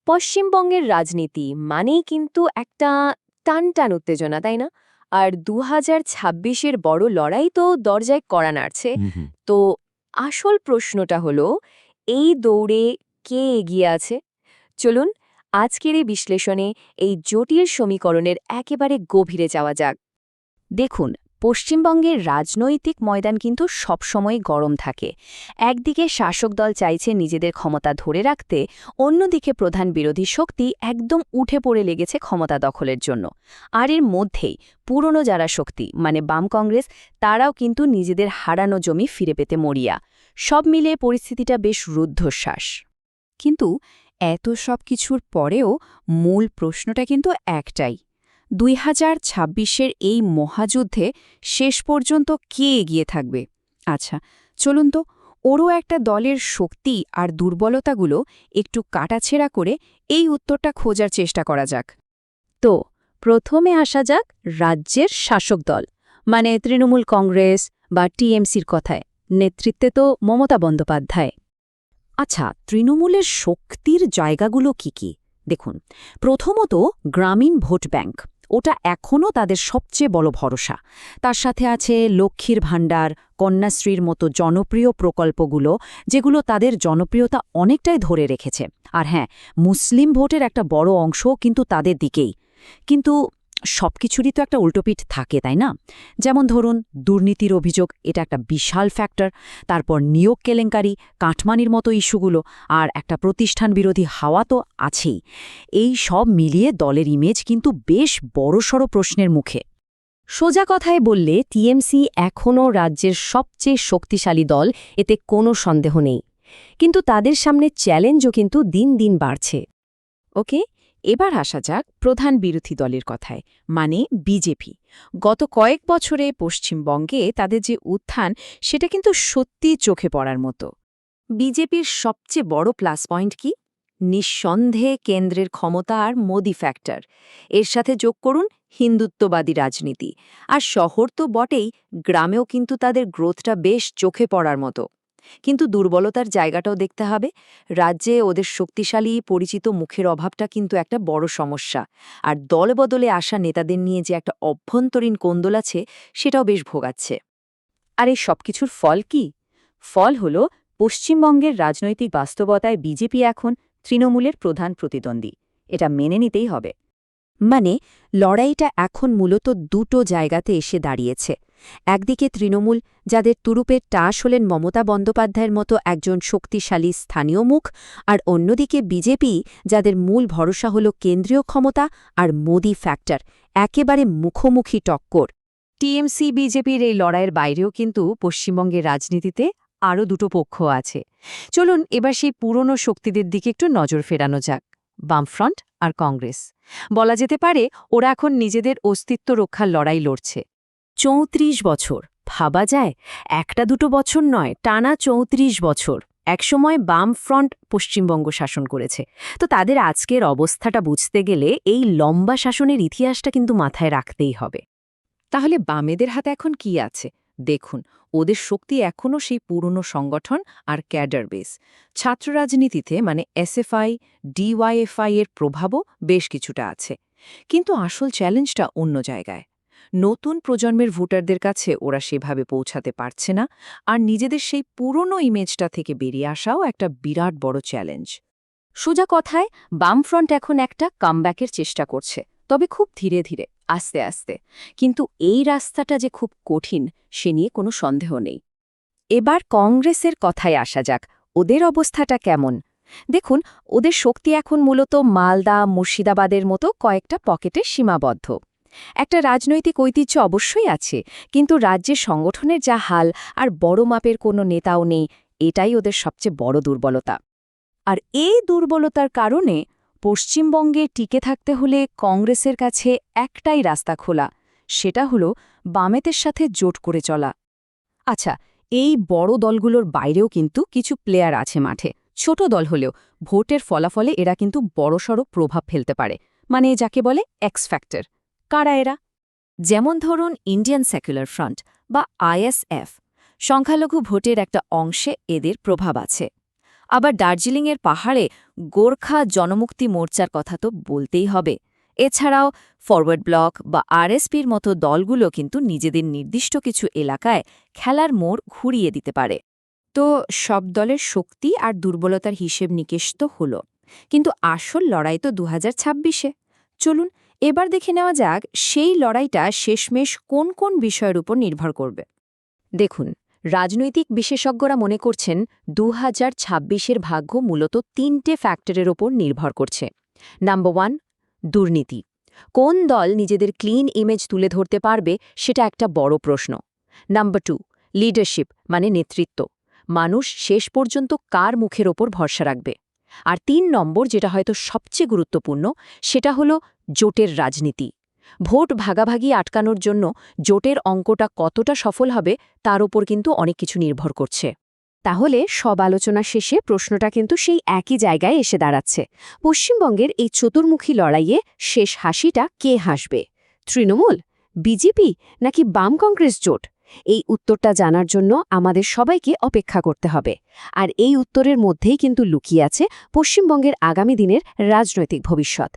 পশ্চিমবঙ্গের রাজনীতি মানেই কিন্তু একটা টানটান উত্তেজনা, তাই না? আর ২০২৬-এর বড় লড়াই তো দরজায় কড়া নাড়ছে। হুম, হুম। তো আসল প্রশ্নটা হলো, এই দৌড়ে কে এগিয়ে আছে? চলুন আজকের এই বিশ্লেষণে এই জটিল সমীকরণের একেবারে গভীরে যাওয়া যাক। দেখুন, পশ্চিমবঙ্গের রাজনৈতিক ময়দান কিন্তু সবসময় গরম থাকে। একদিকে শাসক দল চাইছে নিজেদের ক্ষমতা ধরে রাখতে, অন্যদিকে প্রধান বিরোধী শক্তি একদম উঠে পড়ে লেগেছে ক্ষমতা দখলের জন্য। আর এর মধ্যেই পুরনো যারা শক্তি মানে বাম কংগ্রেস, তারাও কিন্তু নিজেদের হারানো জমি ফিরে পেতে মরিয়া। সব মিলিয়ে পরিস্থিতিটা বেশ রুদ্ধশ্বাস। কিন্তু এত সব কিছুর পরেও মূল প্রশ্নটা কিন্তু একটাই, ২০২৬-এর এই মহাযুদ্ধে শেষ পর্যন্ত কে এগিয়ে থাকবে? আচ্ছা, চলুন তো ওরও একটা দলের শক্তি আর দুর্বলতাগুলো একটু কাটাছেঁড়া করে এই উত্তরটা খোঁজার চেষ্টা করা যাক। তো প্রথমে আসা যাক রাজ্যের শাসক দল, মানে তৃণমূল কংগ্রেস বা টিএমসির কথায়। নেতৃত্বে তো মমতা বন্দ্যোপাধ্যায়। আচ্ছা, তৃণমূলের শক্তির জায়গাগুলো কি কি? দেখুন, প্রথমত গ্রামীণ ভোট ব্যাংক, ওটা এখনও তাদের সবচেয়ে বড় ভরসা। তার সাথে আছে লক্ষ্মীর ভাণ্ডার, কন্যাশ্রীর মতো জনপ্রিয় প্রকল্পগুলো, যেগুলো তাদের জনপ্রিয়তা অনেকটাই ধরে রেখেছে। আর হ্যাঁ, মুসলিম ভোটের একটা বড় অংশও কিন্তু তাদের দিকেই। কিন্তু সবকিছুরই তো একটা উল্টোপিঠ থাকে, তাই না? যেমন ধরুন, দুর্নীতির অভিযোগ, এটা একটা বিশাল ফ্যাক্টর। তারপর নিয়োগ কেলেঙ্কারি, কাটমানির মতো ইস্যুগুলো, আর একটা প্রতিষ্ঠান বিরোধী হাওয়া তো আছেই। এই সব মিলিয়ে দলের ইমেজ কিন্তু বেশ বড়সড় প্রশ্নের মুখে। সোজা কথায় বললে টিএমসি এখনও রাজ্যের সবচেয়ে শক্তিশালী দল, এতে কোনো সন্দেহ নেই। কিন্তু তাদের সামনে চ্যালেঞ্জও কিন্তু দিন দিন বাড়ছে। ওকে, এবার আসা যাক প্রধান বিরোধী দলের কথায়, মানে বিজেপি। গত কয়েক বছরে পশ্চিমবঙ্গে তাদের যে উত্থান, সেটা কিন্তু সত্যিই চোখে পড়ার মতো। বিজেপির সবচেয়ে বড় প্লাস পয়েন্ট কি? নিঃসন্দেহে কেন্দ্রের ক্ষমতা আর মোদি ফ্যাক্টর। এর সাথে যোগ করুন হিন্দুত্ববাদী রাজনীতি। আর শহর তো বটেই, গ্রামেও কিন্তু তাদের গ্রোথটা বেশ চোখে পড়ার মতো। কিন্তু দুর্বলতার জায়গাটাও দেখতে হবে। রাজ্যে ওদের শক্তিশালী পরিচিত মুখের অভাবটা কিন্তু একটা বড় সমস্যা। আর দলবদলে আসা নেতাদের নিয়ে যে একটা অভ্যন্তরীণ কোন্দল আছে, সেটাও বেশ ভোগাচ্ছে। আর এই সবকিছুর ফল কি? ফল হল, পশ্চিমবঙ্গের রাজনৈতিক বাস্তবতায় বিজেপি এখন তৃণমূলের প্রধান প্রতিদ্বন্দ্বী। এটা মেনে নিতেই হবে। মানে লড়াইটা এখন মূলত দুটো জায়গাতে এসে দাঁড়িয়েছে। একদিকে তৃণমূল, যাদের তুরুপের টাস হলেন মমতা বন্দ্যোপাধ্যায়ের মতো একজন শক্তিশালী স্থানীয় মুখ, আর অন্যদিকে বিজেপি, যাদের মূল ভরসা হল কেন্দ্রীয় ক্ষমতা আর মোদি ফ্যাক্টর। একেবারে মুখোমুখি টক্কর। টিএমসি বিজেপির এই লড়াইয়ের বাইরেও কিন্তু পশ্চিমবঙ্গের রাজনীতিতে আরও দুটো পক্ষ আছে। চলুন এবার সেই পুরনো শক্তিদের দিকে একটু নজর ফেরানো যাক, বামফ্রন্ট আর কংগ্রেস। বলা যেতে পারে ওরা এখন নিজেদের অস্তিত্ব রক্ষার লড়াই লড়ছে। ৩৪ বছর, ভাবা যায়? একটা দুটো বছর নয়, টানা ৩৪ বছর একসময় বামফ্রন্ট পশ্চিমবঙ্গ শাসন করেছে। তো তাদের আজকের অবস্থাটা বুঝতে গেলে এই লম্বা শাসনের ইতিহাসটা কিন্তু মাথায় রাখতেই হবে। তাহলে বামেদের হাতে এখন কি আছে? দেখুন, ওদের শক্তি এখনও সেই পুরনো সংগঠন আর ক্যাডার বেস। ছাত্র রাজনীতিতে মানে এসএফআই, ডিওয়াইএফআই এর প্রভাবও বেশ কিছুটা আছে। কিন্তু আসল চ্যালেঞ্জটা অন্য জায়গায়। নতুন প্রজন্মের ভোটারদের কাছে ওরা সেভাবে পৌঁছাতে পারছে না, আর নিজেদের সেই পুরনো ইমেজটা থেকে বেরিয়ে আসাও একটা বিরাট বড় চ্যালেঞ্জ। সোজা কথায়, বামফ্রন্ট এখন একটা কামব্যাকের চেষ্টা করছে, তবে খুব ধীরে ধীরে, আস্তে আস্তে। কিন্তু এই রাস্তাটা যে খুব কঠিন, সে নিয়ে কোনো সন্দেহ নেই। এবার কংগ্রেসের কথায় আসা যাক, ওদের অবস্থাটা কেমন? দেখুন, ওদের শক্তি এখন মূলত মালদা, মুর্শিদাবাদের মতো কয়েকটা পকেটে সীমাবদ্ধ। একটা রাজনৈতিক ঐতিহ্য অবশ্যই আছে, কিন্তু রাজ্যের সংগঠনের যা হাল, আর বড় মাপের কোনো নেতাও নেই, এটাই ওদের সবচেয়ে বড় দুর্বলতা। আর এই দুর্বলতার কারণে পশ্চিমবঙ্গে টিকে থাকতে হলে কংগ্রেসের কাছে একটাই রাস্তা খোলা, সেটা হলো বামেদের সাথে জোট করে চলা। আচ্ছা, এই বড় দলগুলোর বাইরেও কিন্তু কিছু প্লেয়ার আছে মাঠে। ছোট দল হলেও ভোটের ফলাফলে এরা কিন্তু বড়সড় প্রভাব ফেলতে পারে, মানে যাকে বলে এক্স ফ্যাক্টর। কারা এরা? যেমন ধরুন ইন্ডিয়ান সেকুলার ফ্রন্ট বা আইএসএফ। সংখ্যালঘু ভোটের একটা অংশে এদের প্রভাব আছে। আবার দার্জিলিংয়ের পাহাড়ে গোর্খা জনমুক্তি মোর্চার কথা তো বলতেই হবে। এছাড়াও ফরওয়ার্ড ব্লক বা আরএসপির মতো দলগুলো কিন্তু নিজেদের নির্দিষ্ট কিছু এলাকায় খেলার মোড় ঘুরিয়ে দিতে পারে। তো সব দলের শক্তি আর দুর্বলতার হিসেব নিকেশ তো হলো, কিন্তু আসল লড়াই তো 2026-এ। চলুন এবার দেখে নেওয়া যাক সেই লড়াইটা শেষমেশ কোন কোন বিষয়ের উপর নির্ভর করবে। দেখুন, রাজনৈতিক বিশেষজ্ঞরা মনে করছেন 2026-এর ভাগ্য মূলত 3টে ফ্যাক্টরের ওপর নির্ভর করছে। নাম্বার 1, দুর্নীতি। কোন দল নিজেদের ক্লিন ইমেজ তুলে ধরতে পারবে সেটা একটা বড় প্রশ্ন। নাম্বার 2, লিডারশিপ মানে নেতৃত্ব। মানুষ শেষ পর্যন্ত কার মুখের ওপর ভরসা রাখবে। আর 3 নম্বর, যেটা হয়তো সবচেয়ে গুরুত্বপূর্ণ, সেটা হলো জোটের রাজনীতি। ভোট ভাগাভাগি আটকানোর জন্য জোটের অঙ্কটা কতটা সফল হবে তার ওপর কিন্তু অনেক কিছু নির্ভর করছে। তাহলে সব আলোচনা শেষে প্রশ্নটা কিন্তু সেই একই জায়গায় এসে দাঁড়াচ্ছে। পশ্চিমবঙ্গের এই চতুর্মুখী লড়াইয়ে শেষ হাসিটা কে হাসবে? তৃণমূল, বিজেপি নাকি বাম কংগ্রেস জোট? এই উত্তরটা জানার জন্য আমাদের সবাইকে অপেক্ষা করতে হবে। আর এই উত্তরের মধ্যেই কিন্তু লুকিয়ে আছে পশ্চিমবঙ্গের আগামী দিনের রাজনৈতিক ভবিষ্যৎ।